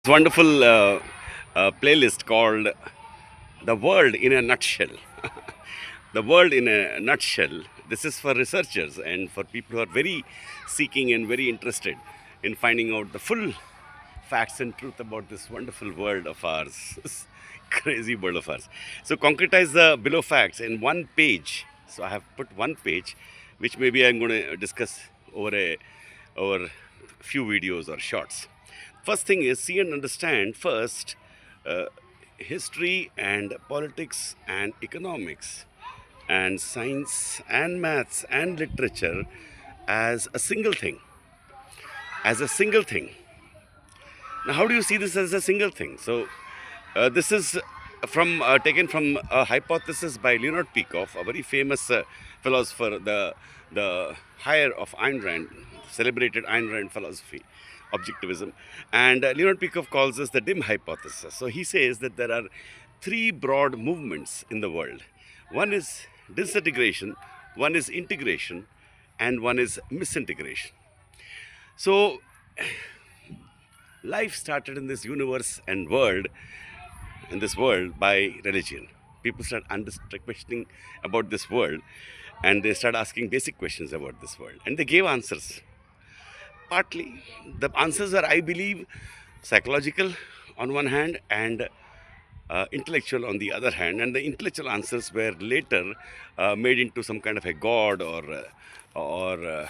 Wonderful playlist called The World in a Nutshell. The World in a Nutshell. This is for researchers and for people who are very seeking and very interested in finding out the full facts and truth about this wonderful world of ours, this crazy world of ours. So, concretize the below facts in one page. So, I have put one page, which maybe I'm going to discuss over few videos or shorts. First thing is see and understand first uh, history and politics and economics and science and maths and literature as a single thing. As a single thing. Now, how do you see this as a single thing? So, this is from taken from a hypothesis by Leonard Peikoff, a very famous philosopher, the higher of Ayn Rand, celebrated Ayn Rand philosophy, objectivism, and Leonard Peikoff calls this the dim hypothesis. So he says that there are three broad movements in the world. One is disintegration, one is integration, and one is misintegration. So life started in this universe and world, in this world, by religion. People start questioning about this world, and they start asking basic questions about this world, and they gave answers. Partly the answers are, I believe, psychological on one hand and intellectual on the other hand, and the intellectual answers were later made into some kind of a god or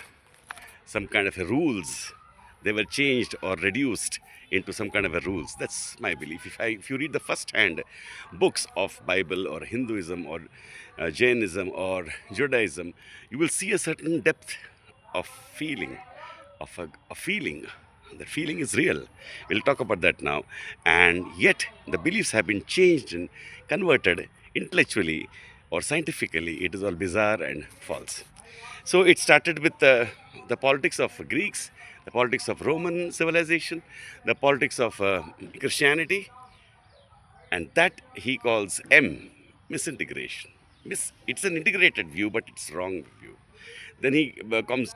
some kind of a rules. They were changed or reduced into some kind of a rules. That's my belief. If you read the first hand books of Bible or Hinduism or Jainism or Judaism, you will see a certain depth of feeling, of a feeling. The feeling is real. We'll talk about that now. And yet the beliefs have been changed and converted intellectually or scientifically. It is all bizarre and false. So it started with the politics of Greeks, the politics of Roman civilization, the politics of Christianity, and that he calls misintegration. It's an integrated view, but it's wrong view. Then he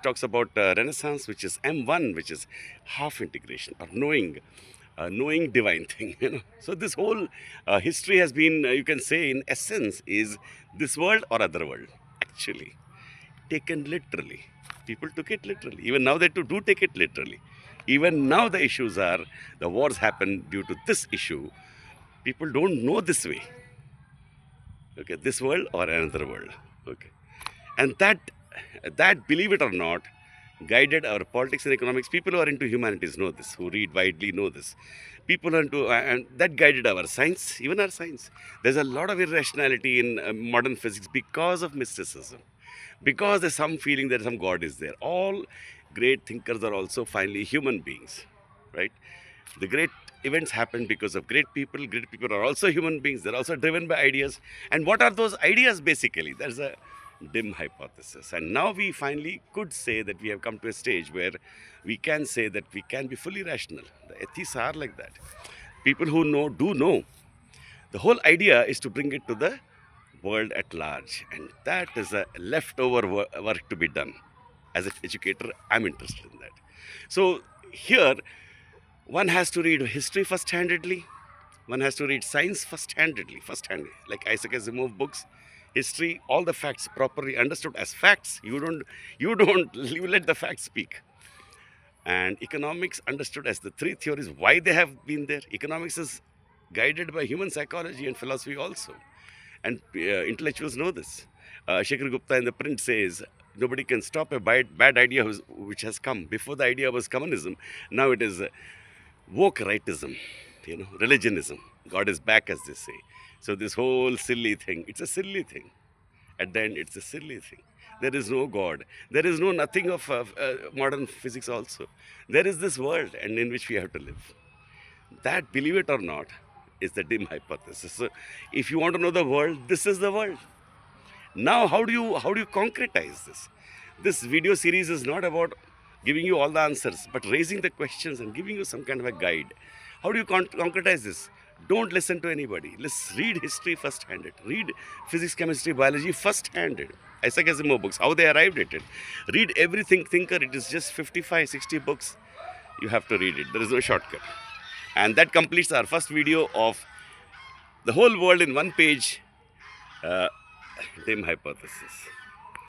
talks about Renaissance, which is M1, which is half integration or knowing divine thing. So this whole history has been, you can say, in essence, is this world or other world. Actually, taken literally. People took it literally. Even now they do take it literally. Even now the issues are the wars happen due to this issue. People don't know this way. Okay, this world or another world. Okay, and that believe it or not guided our politics and economics. People who are into humanities know this, who read widely know this. People are into and that guided our science, even our science. There's a lot of irrationality in modern physics because of mysticism, because there's some feeling that some god is there. All great thinkers are also finally human beings, right? The great events happen because of great people. Great people are also human beings. They're also driven by ideas. And what are those ideas basically? There's a dim hypothesis. And now we finally could say that we have come to a stage where we can say that we can be fully rational. The atheists are like that. People who know do know. The whole idea is to bring it to the world at large. And that is a leftover work to be done. As an educator, I'm interested in that. So here, one has to read history first-handedly. One has to read science first-handedly, like Isaac Asimov books. History, all the facts properly understood as facts. You let the facts speak. And economics understood as the three theories, why they have been there. Economics is guided by human psychology and philosophy also. And intellectuals know this. Shekhar Gupta in The Print says, nobody can stop a bad idea which has come. Before the idea was communism, now it is woke rightism, religionism. God is back, as they say. So this whole silly thing, it's a silly thing. At the end, it's a silly thing. There is no God. There is no nothing of modern physics also. There is this world and in which we have to live. That, believe it or not, is the dim hypothesis. So if you want to know the world, this is the world. Now, how do you concretize this? This video series is not about giving you all the answers, but raising the questions and giving you some kind of a guide. How do you concretize this? Don't listen to anybody. Let's read history first-handed. Read physics, chemistry, biology first-handed. Isaac Asimov books, how they arrived at it. Read everything thinker. It is just 55, 60 books. You have to read it. There is no shortcut. And that completes our first video of the whole world in one page, dim hypothesis.